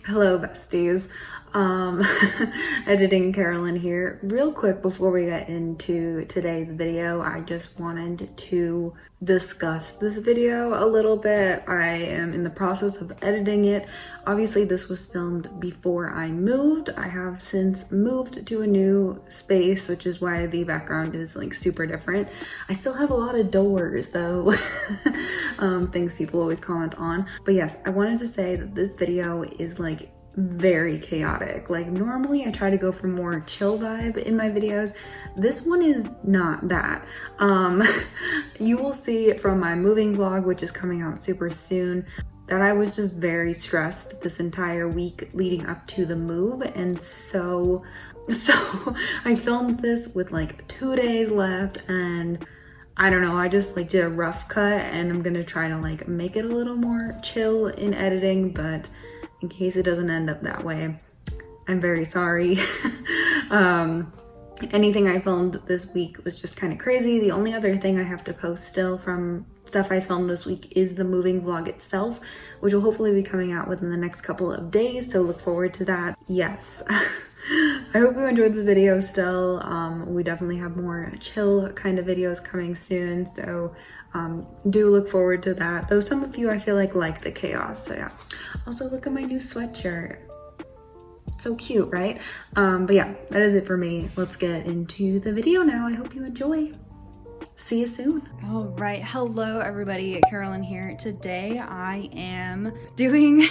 Hello besties. Editing Carolyn here. Real quick before we get into today's video, I just wanted to discuss this video a little bit. I am in the process of editing it. Obviously this was filmed before I moved. I have since moved to a new space, which is why the background is like super different. I still have a lot of doors though, things people always comment on. But yes, I wanted to say that this video is like very chaotic. Like normally I try to go for more chill vibe in my videos. This one is not that. You will see from my moving vlog, which is coming out super soon, that I was just very stressed this entire week leading up to the move. And so I filmed this with like 2 days left, and I don't know, I just like did a rough cut, and I'm gonna try to like make it a little more chill in editing, but in case it doesn't end up that way, I'm very sorry. Anything I filmed this week was just kind of crazy. The only other thing I have to post still from stuff I filmed this week is the moving vlog itself, which will hopefully be coming out within the next couple of days, so look forward to that. Yes. I hope you enjoyed this video still. We definitely have more chill kind of videos coming soon, so do look forward to that. Though some of you I feel like the chaos, so yeah. Also look at my new sweatshirt. So cute, right? But yeah, that is it for me. Let's get into the video now. I hope you enjoy. See you soon. All right, hello everybody, Carolyn here. Today I am doing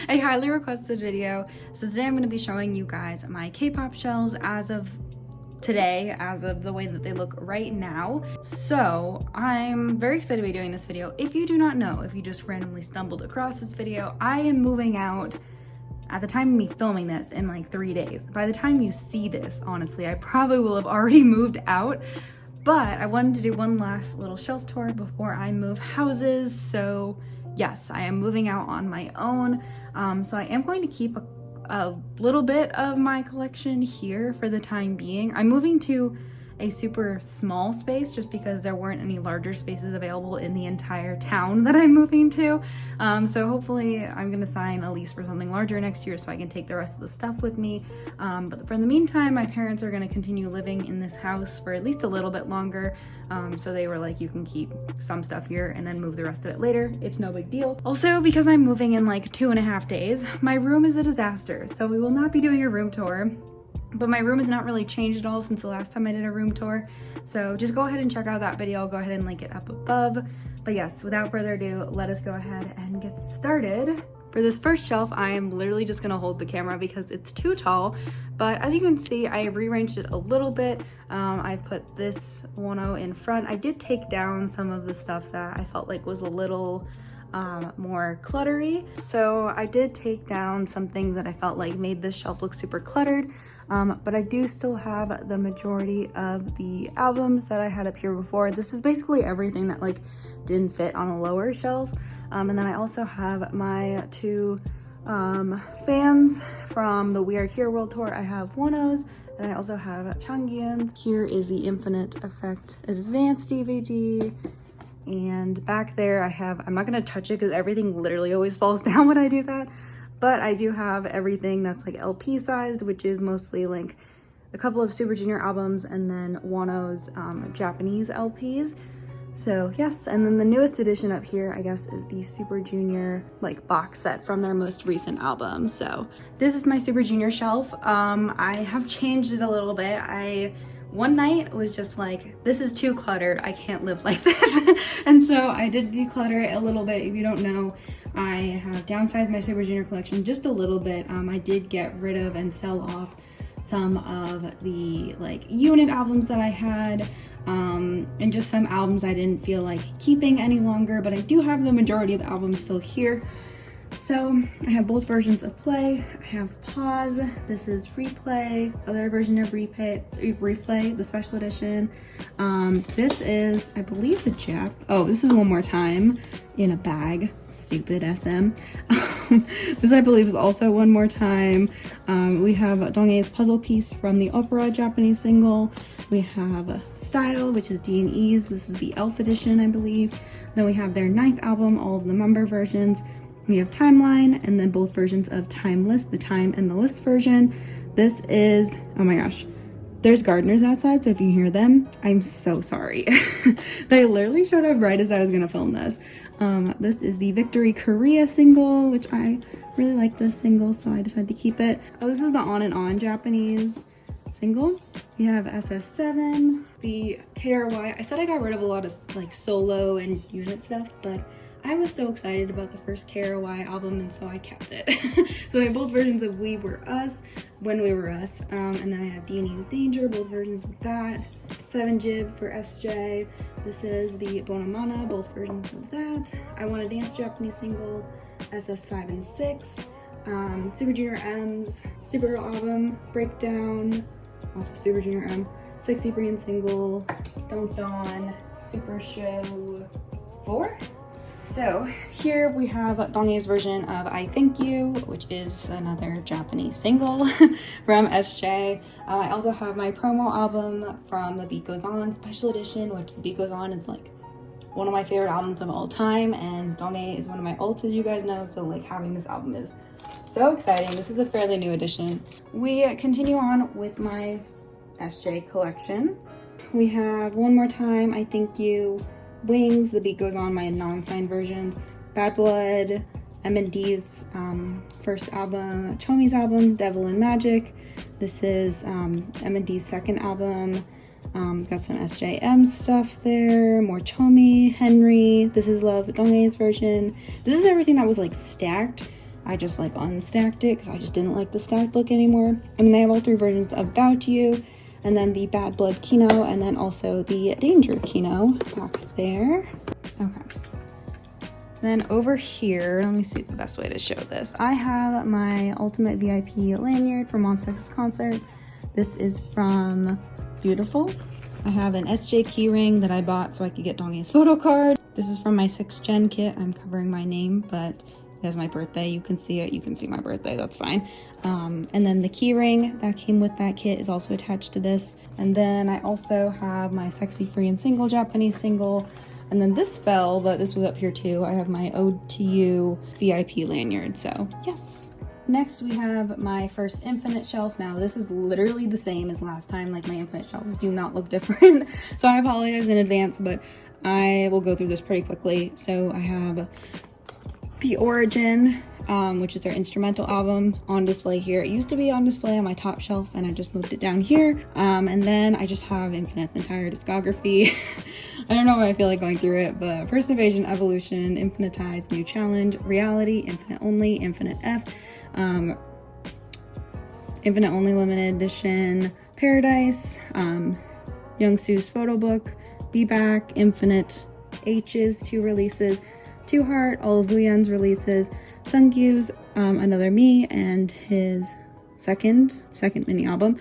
a highly requested video. So today I'm going to be showing you guys my K-pop shelves as of today, as of the way that they look right now. So I'm very excited to be doing this video. If you do not know, if you just randomly stumbled across this video, I am moving out at the time of me filming this in like 3 days. By the time you see this, honestly, I probably will have already moved out. But I wanted to do one last little shelf tour before I move houses. So yes, I am moving out on my own. So I am going to keep a little bit of my collection here for the time being. I'm moving to a super small space just because there weren't any larger spaces available in the entire town that I'm moving to. So hopefully I'm gonna sign a lease for something larger next year so I can take the rest of the stuff with me. But for the meantime, my parents are gonna continue living in this house for at least a little bit longer. So they were like, you can keep some stuff here and then move the rest of it later. It's no big deal. Also, because I'm moving in like 2.5 days, my room is a disaster. So we will not be doing a room tour. But my room has not really changed at all since the last time I did a room tour. So just go ahead and check out that video. I'll go ahead and link it up above. But yes, without further ado, let us go ahead and get started. For this first shelf, I am literally just gonna hold the camera because it's too tall. But as you can see, I rearranged it a little bit. I put this 1.0 in front. I did take down some of the stuff that I felt like was a little more cluttery. So I did take down some things that I felt like made this shelf look super cluttered. But I do still have the majority of the albums that I had up here before. This is basically everything that like didn't fit on a lower shelf. And then I also have my 2 fans from the We Are Here World Tour. I have 1.0s, and I also have Changyun's. Here is the Infinite Effect Advanced DVD. And back there I have, I'm not gonna touch it because everything literally always falls down when I do that. But I do have everything that's like LP sized, which is mostly like a couple of Super Junior albums and then 1.0's Japanese LPs. So yes, and then the newest addition up here, I guess, is the Super Junior like box set from their most recent album. So this is my Super Junior shelf. I have changed it a little bit. One night was just like, this is too cluttered, I can't live like this. And so I did declutter it a little bit. If you don't know, I have downsized my Super Junior collection just a little bit. I did get rid of and sell off some of the like unit albums that I had, and just some albums I didn't feel like keeping any longer, but I do have the majority of the albums still here. So I have both versions of Play. I have Pause. This is Replay. Other version of Replay, the special edition. This is, I believe, the Jap. Oh, this is One More Time in a bag. Stupid SM. This, I believe, is also One More Time. We have Donghae's Puzzle Piece from the Opera Japanese single. We have Style, which is D&E's. This is the Elf edition, I believe. Then we have their 9th album, all of the member versions. We have Timeline, and then both versions of Timeless, the Time and the List version. This is, oh my gosh, there's gardeners outside, so if you hear them, I'm so sorry. They literally showed up right as I was gonna film this. This is the Victory Korea single, which I really like this single, so I decided to keep it. Oh, this is the On and On Japanese single. We have SS7, the KRY. I said I got rid of a lot of like solo and unit stuff, but I was so excited about the first KRY album, and so I kept it. So I have both versions of We Were Us, When We Were Us, and then I have D&E's Danger, both versions of that. 7 Jib for SJ. This is the Bonamana, both versions of that. I Want to Dance Japanese single, SS5 and 6. Super Junior M's Supergirl album, Breakdown, also Super Junior M. Sexy Brian single, Don't Dawn, Super Show 4. So here we have Donghae's version of I Thank You, which is another Japanese single from SJ. I also have my promo album from The Beat Goes On Special Edition, which The Beat Goes On is like one of my favorite albums of all time, and Donghae is one of my ults, as you guys know, so like having this album is so exciting. This is a fairly new edition. We continue on with my SJ collection. We have One More Time, I Thank You, Wings, The Beat Goes On, my non-signed versions, Bad Blood, M&D's first album, Chomi's album, Devil and Magic. This is M&D's second album. Got some SJM stuff there, more Chomi, Henry, This Is Love, Donghae's version. This is everything that was like stacked. I just like unstacked it because I just didn't like the stacked look anymore. And then I have all 3 versions of About You, and then the Bad Blood Kino, and then also the Danger Kino back there. Okay. Then over here, let me see the best way to show this. I have my Ultimate VIP lanyard from Monsta's concert. This is from Beautiful. I have an SJ keyring that I bought so I could get Donghae's photo card. This is from my 6th gen kit. I'm covering my name, but it has my birthday. You can see it. You can see my birthday. That's fine. And then the keyring that came with that kit is also attached to this. And then I also have my Sexy Free and Single Japanese single. And then this fell, but this was up here too. I have my Ode to You VIP lanyard. So yes. Next we have my first Infinite shelf. Now this is literally the same as last time. Like my Infinite shelves do not look different. So I apologize in advance, but I will go through this pretty quickly. So I have The Origin, which is their instrumental album, on display here. It used to be on display on my top shelf and I just moved it down here. And then I just have Infinite's entire discography. I don't know why I feel like going through it, but First Invasion, Evolution, Infinitize, New Challenge, Reality, Infinite Only, Infinite F, Infinite Only Limited Edition, Paradise, Youngsu's Photo Book, Be Back, Infinite H's 2 releases, Two Heart, all of Wooyeon's releases, Sungkyu's Another Me, and his second mini album,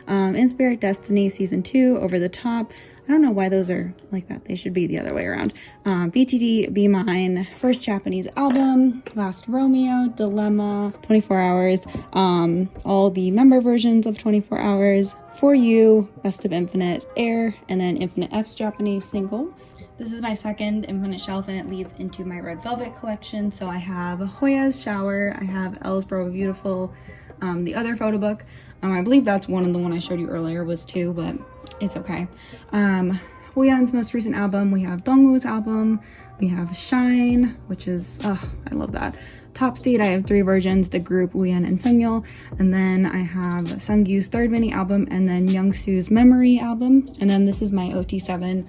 In Spirit Destiny Season 2, Over the Top. I don't know why those are like that. They should be the other way around. BTD, Be Mine, first Japanese album, Last Romeo, Dilemma, 24 Hours, all the member versions of 24 Hours, For You, Best of Infinite, Air, and then Infinite F's Japanese single. This is my second Infinite shelf and it leads into my Red Velvet collection. So I have Hoya's Shower, I have Elle's Bravo Beautiful, the other photo book. I believe that's one, and the one I showed you earlier was 2, but it's okay. Wooyeon's most recent album, we have Dongwoo's album, we have Shine, which is, I love that. Top Seed, I have 3 versions, the group Wooyeon and Seungyeol, and then I have Sungkyu's 3rd mini album, and then Youngsu's Memory album, and then this is my OT7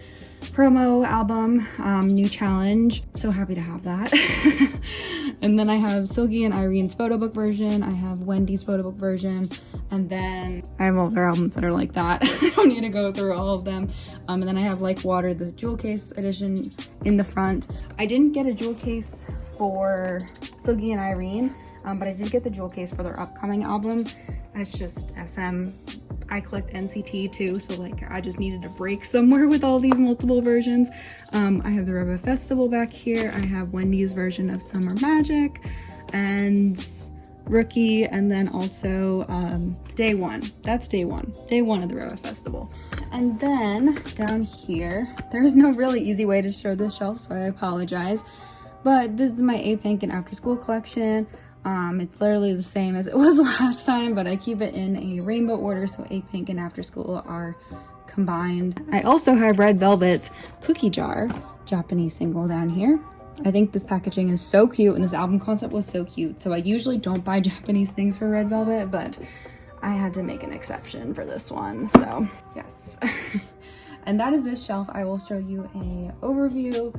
promo album, New Challenge. So happy to have that. And then I have Silky and Irene's photo book version, I have Wendy's photo book version, and then I have all their albums that are like that. I don't need to go through all of them. And then I have Like Water, the jewel case edition in the front. I didn't get a jewel case for Silky and Irene, but I did get the jewel case for their upcoming album. It's just SM. I collect NCT too, so like I just needed a break somewhere with all these multiple versions. I have the Reba Festival back here. I have Wendy's version of Summer Magic and Rookie, and then also Day One. That's Day One of the Reba Festival. And then down here, there's no really easy way to show this shelf, so I apologize. But this is my A Pink and After School collection. It's literally the same as it was last time, but I keep it in a rainbow order, so A Pink and After School are combined. I also have Red Velvet's Cookie Jar Japanese single down here. I think this packaging is so cute and this album concept was so cute. So I usually don't buy Japanese things for Red Velvet, but I had to make an exception for this one, so yes. And that is this shelf. I will show you a overview.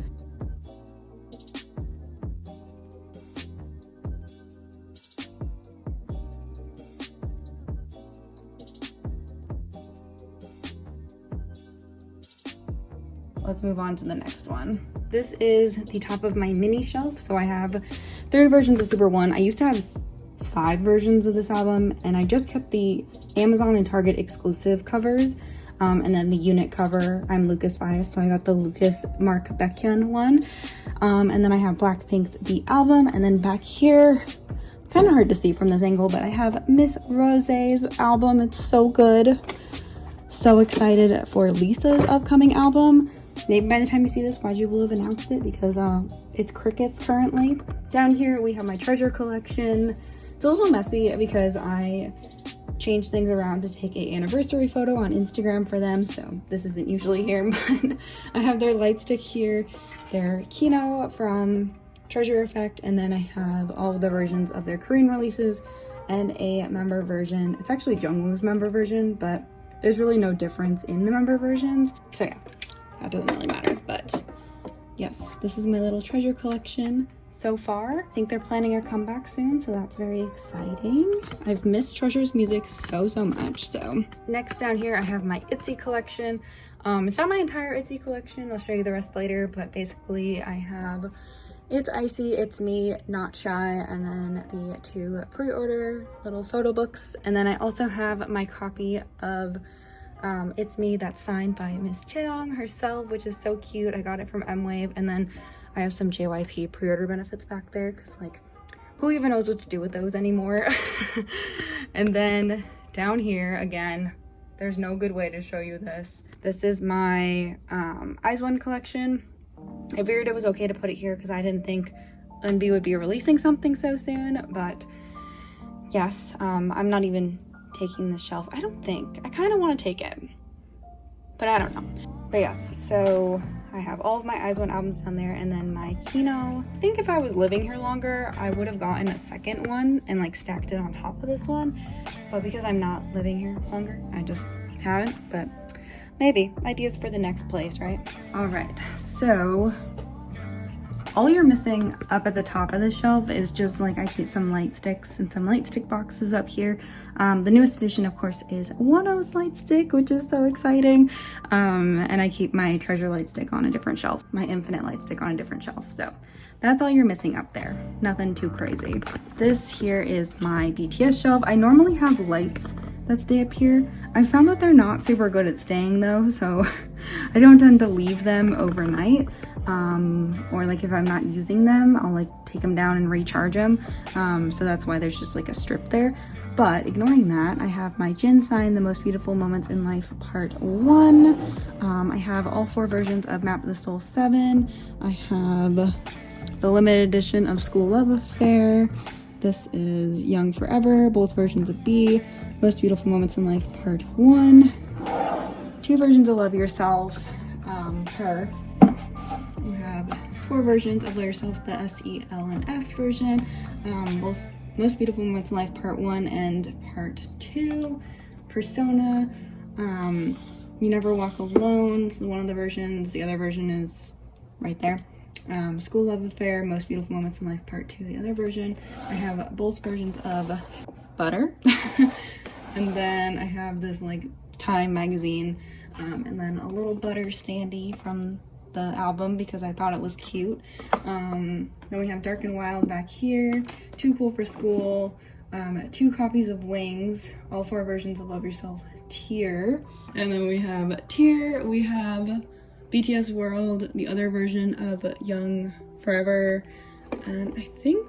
Let's move on to the next one. This is the top of my mini shelf. So I have 3 versions of Super One. I used to have 5 versions of this album, and I just kept the Amazon and Target exclusive covers. And then the unit cover, I'm Lucas biased, so I got the Lucas Mark Beckham one. And then I have Blackpink's The Album, and then back here, kind of hard to see from this angle, but I have Miss Rosé's album. It's so good. So excited for Lisa's upcoming album. Maybe by the time you see this, YG will have announced it because it's crickets currently. Down here, we have my treasure collection. It's a little messy because I changed things around to take an anniversary photo on Instagram for them, so this isn't usually here, but I have their light stick here, their Kino from Treasure Effect, and then I have all the versions of their Korean releases and a member version. It's actually Jungwoo's member version, but there's really no difference in the member versions, so yeah, that doesn't really matter. But yes, this is my little treasure collection so far. I think they're planning a comeback soon, so that's very exciting. I've missed Treasure's music so much. So next down here I have my Itzy collection. It's not my entire Itzy collection, I'll show you the rest later, but basically I have It's Icy, It's Me, Not Shy, and then the 2 pre-order little photo books. And then I also have my copy of It's Me that's signed by Miss Cheong herself, which is so cute. I got it from M-Wave. And then I have some JYP pre-order benefits back there because, like, who even knows what to do with those anymore? And then down here, again, there's no good way to show you this. This is my Izone collection. I figured it was okay to put it here because I didn't think NB would be releasing something so soon, but yes, I'm not even taking this shelf. I don't think. I kind of want to take it, but I don't know. But yes, so I have all of my Izone albums down there, and then my Kino. I think if I was living here longer, I would have gotten a second one and like stacked it on top of this one, but because I'm not living here longer, I just haven't. But maybe ideas for the next place, right? All right, so all you're missing up at the top of the shelf is just like I keep some light sticks and some light stick boxes up here. The newest addition, of course, is Oneo's light stick, which is so exciting. And I keep my treasure light stick on a different shelf, my infinite light stick on a different shelf. So that's all you're missing up there. Nothing too crazy. This here is my BTS shelf. I normally have lights that stay up here. I found that they're not super good at staying though, so I don't tend to leave them overnight. Or like if I'm not using them, I'll like take them down and recharge them. So that's why there's just like a strip there. But ignoring that, I have my Jin sign, The Most Beautiful Moments in Life Part 1. I have all 4 versions of Map of the Soul 7. I have the limited edition of School Love Affair. This is Young Forever, both versions of B. Most Beautiful Moments in Life Part 1. 2 versions of Love Yourself, Her. You have 4 versions of Love Yourself, the S, E, L, and F version. Both Most Beautiful Moments in Life Part 1 and Part 2. Persona, You Never Walk Alone. This is one of the versions. The other version is right there. School Love Affair, Most Beautiful Moments in Life Part 2, the other version. I have both versions of Butter. And then I have this like Time magazine, and then a little Butter standee from the album because I thought it was cute. Then we have Dark and Wild back here, Too Cool for School, 2 copies of Wings, all 4 versions of Love Yourself, Tear. And then we have Tear, we have BTS World, the other version of Young Forever, and I think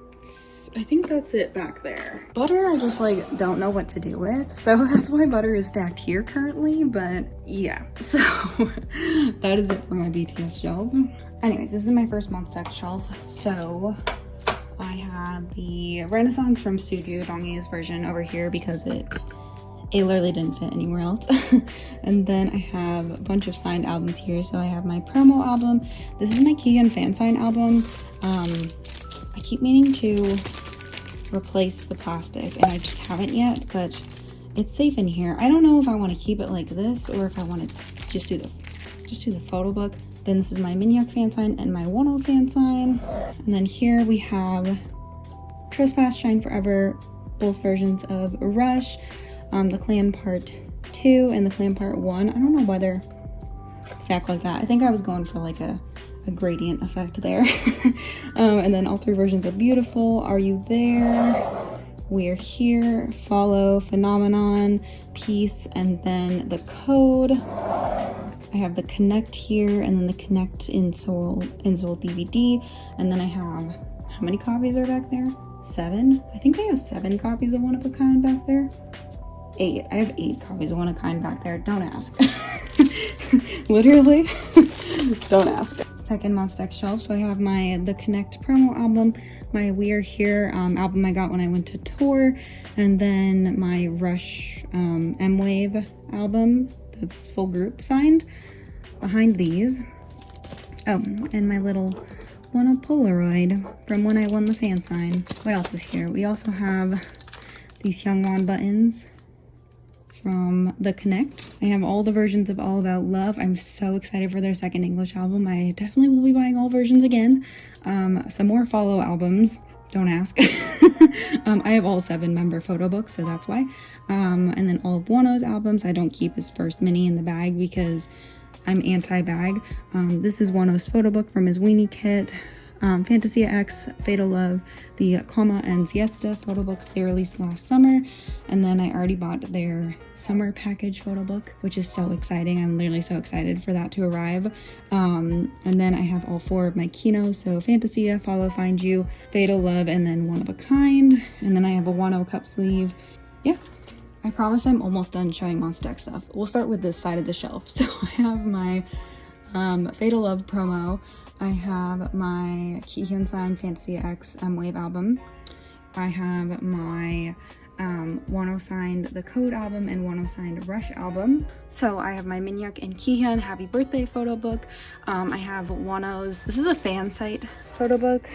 I think that's it back there. Butter, I just like don't know what to do with. So that's why butter is stacked here currently, but yeah. So that is it for my BTS shelf. Anyways, this is my first Monsta shelf. So I have the Renaissance from Suju, Donghae's version over here because it literally didn't fit anywhere else. And then I have a bunch of signed albums here. So I have my promo album. This is my Keegan fan sign album. I keep meaning to replace the plastic and I just haven't yet, but it's safe in here. I don't know if I want to keep it like this or if I want to just do the photo book. Then this is my Minhyuk fan sign and my Wonho fan sign. And then here we have Trespass, Shine Forever, both versions of Rush, the Clan Part 2 and the Clan Part 1. I don't know why they're stacked like that. I think I was going for like a gradient effect there. And then all three versions of Beautiful, Are You There, We're Here, Follow, Phenomenon, Peace, and then the Code. I have the Connect here, and then the Connect in Seoul DVD, and then I have, how many copies are back there? 7? I think I have 7 copies of One of a Kind back there. 8. I have 8 copies of One of a Kind back there. Don't ask. Literally, don't ask. Second Monsta shelf. So I have the Connect promo album, my We're Here album I got when I went to tour, and then my Rush M-Wave album that's full group signed behind these. Oh, and my little Wonho Polaroid from when I won the fan sign. What else is here? We also have these Hyungwon buttons from the Connect. I have all the versions of All About Love. I'm so excited for their second English album. I definitely will be buying all versions again. Some more Follow albums. Don't ask. I have all 7 member photo books, so that's why. And then all of Wonho's albums. I don't keep his first mini in the bag because I'm anti-bag. This is Wonho's photo book from his weenie kit. Fantasia X, Fatal Love, the Coma and Siesta photo books they released last summer, and then I already bought their summer package photo book, which is so exciting. I'm literally so excited for that to arrive. And then I have all 4 of my Kino, so Fantasia, Follow, Find You, Fatal Love, and then One of a Kind, and then I have a Wonho cup sleeve. Yeah, I promise I'm almost done showing Monsta stuff. We'll start with this side of the shelf. So I have my Fatal Love promo. I have my Keehyun signed Fantasia X M-Wave album. I have my Wonho signed The Code album and Wonho signed Rush album. So I have my Minhyuk and Keehyun Happy Birthday photo book. I have Wonho's, this is a fan site photo book.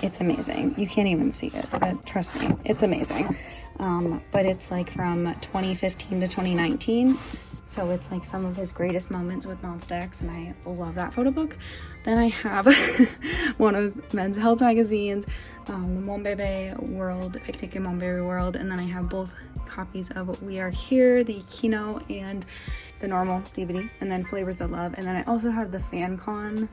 It's amazing. You can't even see it, but trust me, it's amazing. But it's like from 2015 to 2019. So it's like some of his greatest moments with Monsta X, and I love that photo book. Then I have one of his men's health magazines, the Monbebe World, Picnic in Monbebe World, and then I have both copies of We Are Here, the Kino, and the normal DVD, and then Flavors of Love. And then I also have the FanCon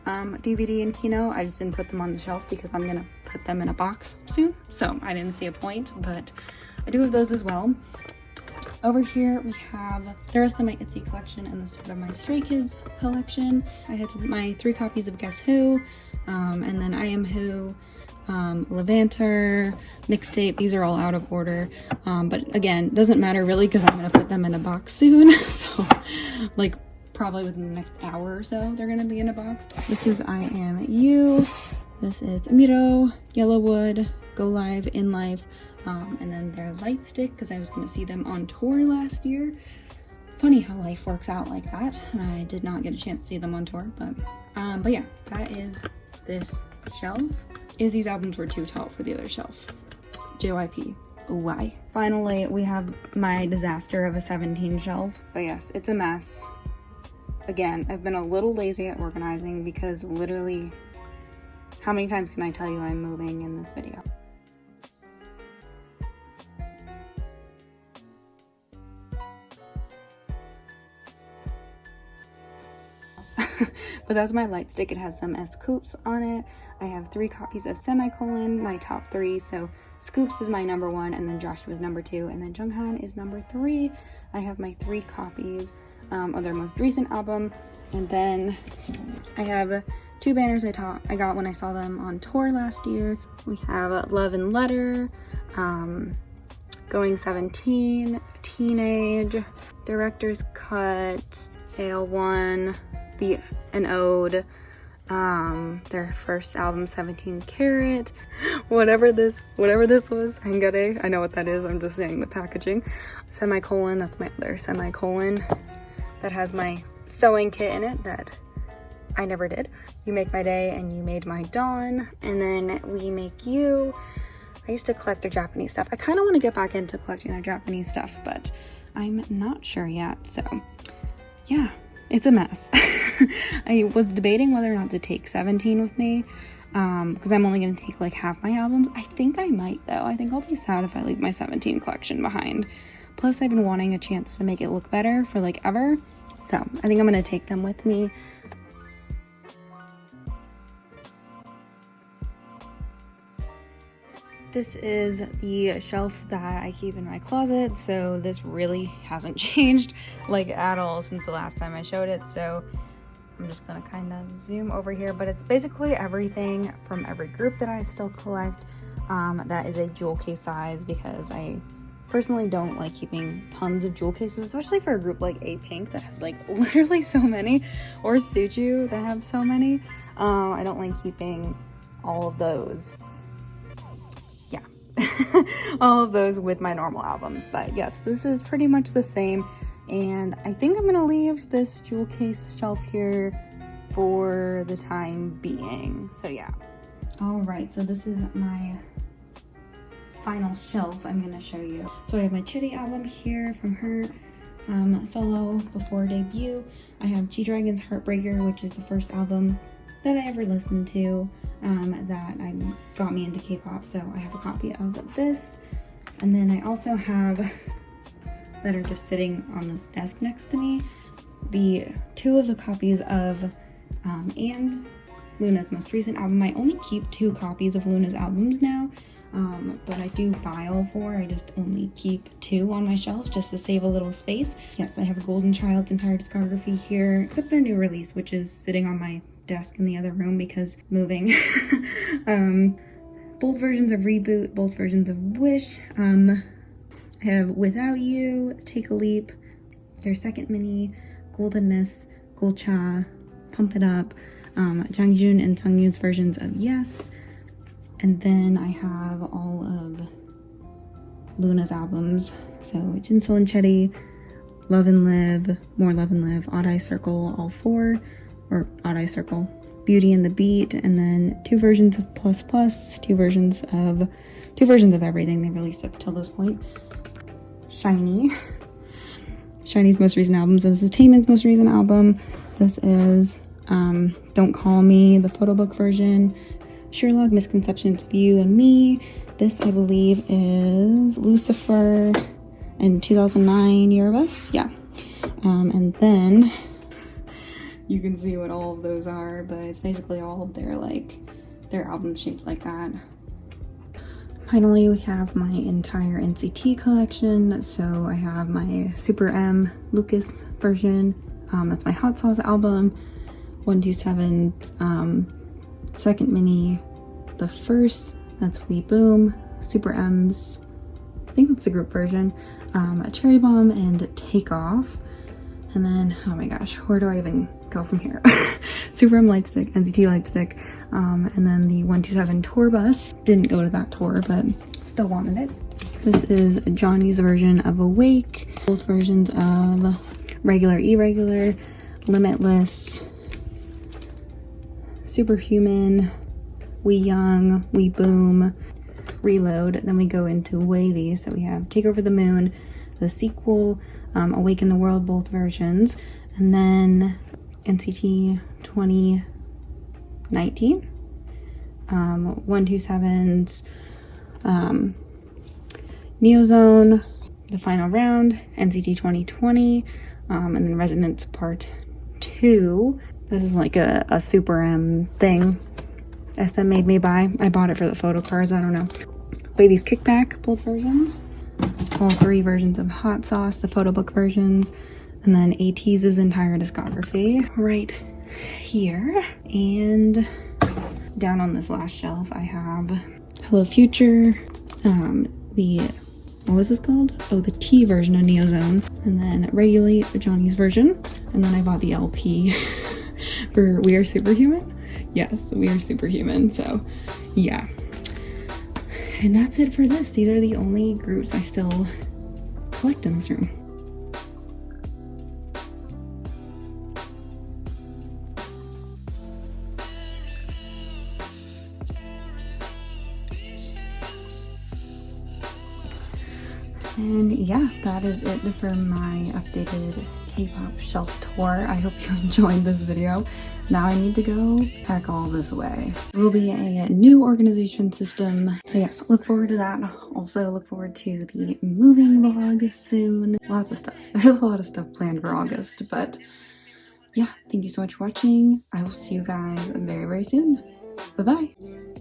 DVD and Kino. I just didn't put them on the shelf because I'm gonna put them in a box soon, so I didn't see a point, but I do have those as well. Over here we have the rest of my Itzy collection and the start of my Stray Kids collection. I have my 3 copies of Guess Who, and then I Am Who, Levanter, Mixtape. These are all out of order, but again, doesn't matter really because I'm gonna put them in a box soon. So like probably within the next hour or so they're gonna be in a box. This is I Am You. This is Miro, Yellowwood, Go Live, In Life, and then their Light Stick because I was going to see them on tour last year. Funny how life works out like that, and I did not get a chance to see them on tour, but yeah, that is this shelf. Izzy's albums were too tall for the other shelf. JYP, why? Finally, we have my disaster of a 17 shelf, but yes, it's a mess. Again, I've been a little lazy at organizing because literally, how many times can I tell you I'm moving in this video? But that's my light stick. It has some Scoops on it. I have 3 copies of Semicolon, my top 3. So Scoops is my number 1, and then Joshua's number 2, and then Junghan is number 3. I have my 3 copies of their most recent album, and then I have two banners I got when I saw them on tour last year. We have Love and Letter, Going 17, Teenage, Director's Cut, AL1, An Ode, their first album 17 Carat, whatever this was, Hengare, I know what that is, I'm just saying the packaging, semicolon, that's my other semicolon that has my sewing kit in it that I never did. You Make My Day and You Made My Dawn, and then We Make You. I used to collect their Japanese stuff. I kind of want to get back into collecting their Japanese stuff, but I'm not sure yet, so yeah. It's a mess. I was debating whether or not to take 17 with me, because I'm only going to take like half my albums. I think I might though. I think I'll be sad if I leave my 17 collection behind. Plus I've been wanting a chance to make it look better for like ever. So I think I'm going to take them with me. This is the shelf that I keep in my closet, so this really hasn't changed like at all since the last time I showed it. So I'm just gonna kind of zoom over here, but it's basically everything from every group that I still collect that is a jewel case size, because I personally don't like keeping tons of jewel cases, especially for a group like A-Pink that has like literally so many, or Suju that have so many. I don't like keeping all of those. All of those with my normal albums, but yes, this is pretty much the same, and I think I'm gonna leave this jewel case shelf here for the time being. So yeah. All right, so this is my final shelf I'm gonna show you. So I have my Chitty album here from her solo before debut. I have G-Dragon's Heartbreaker, which is the first album that I ever listened to that got me into K-pop, so I have a copy of this. And then I also have, that are just sitting on this desk next to me, the two of the copies of and Luna's most recent album. I only keep 2 copies of Luna's albums now, but I do buy all 4. I just only keep 2 on my shelf just to save a little space. Yes, I have Golden Child's entire discography here, except their new release, which is sitting on my desk in the other room because moving. Both versions of Reboot, both versions of Wish. I have Without You, Take a Leap, their second mini, Goldenness, Golcha, Pump It Up, Jangjoon and Sungyun's versions of Yes, and then I have all of Luna's albums, so Jinsol and Chetty, Love and Live, More Love and Live, Odd Eye Circle, all 4, or Odd Eye Circle, Beauty and the Beat, and then 2 versions of Plus Plus, 2 versions of everything they released up till this point. Shiny's most recent album. So this is Taemin's most recent album. This is Don't Call Me, the photo book version. Sherlock, Misconceptions of You and Me. This, I believe, is Lucifer and 2009 Year of Us. Yeah. And then you can see what all of those are, but it's basically all of their albums shaped like that. Finally, we have my entire NCT collection. So I have my Super M Lucas version. That's my Hot Sauce album. 127's second mini. The first, that's We Boom. Super M's, I think that's the group version. Cherry Bomb and Take Off. And then, oh my gosh, where do I even go from here? Super M Lightstick, NCT Lightstick, and then the 127 tour bus. Didn't go to that tour, but still wanted it. This is Johnny's version of Awake. Both versions of Regular, Irregular, Limitless, Superhuman, We Young, We Boom, Reload. Then we go into Wavy. So we have Take Over the Moon, the sequel, Awaken the World, both versions, and then NCT 2019, 127's Neozone, The Final Round, NCT 2020, and then Resonance Part 2. This is like a Super M thing SM made me buy. I bought it for the photo cards, I don't know. Wavy's Kickback, both versions. All 3 versions of Hot Sauce, the photo book versions, and then ATEEZ's entire discography right here. And down on this last shelf, I have Hello Future, what was this called? Oh, the T version of Neozone, and then Regulate, Johnny's version, and then I bought the LP for We Are Superhuman. Yes, We Are Superhuman, so yeah. And that's it for this. These are the only groups I still collect in this room. And yeah, that is it for my updated K-pop shelf tour. I hope you enjoyed this video. Now I need to go pack all of this away. It will be a new organization system. So yes, look forward to that. Also look forward to the moving vlog soon. Lots of stuff. There's a lot of stuff planned for August, but yeah, thank you so much for watching. I will see you guys very, very soon. Bye-bye.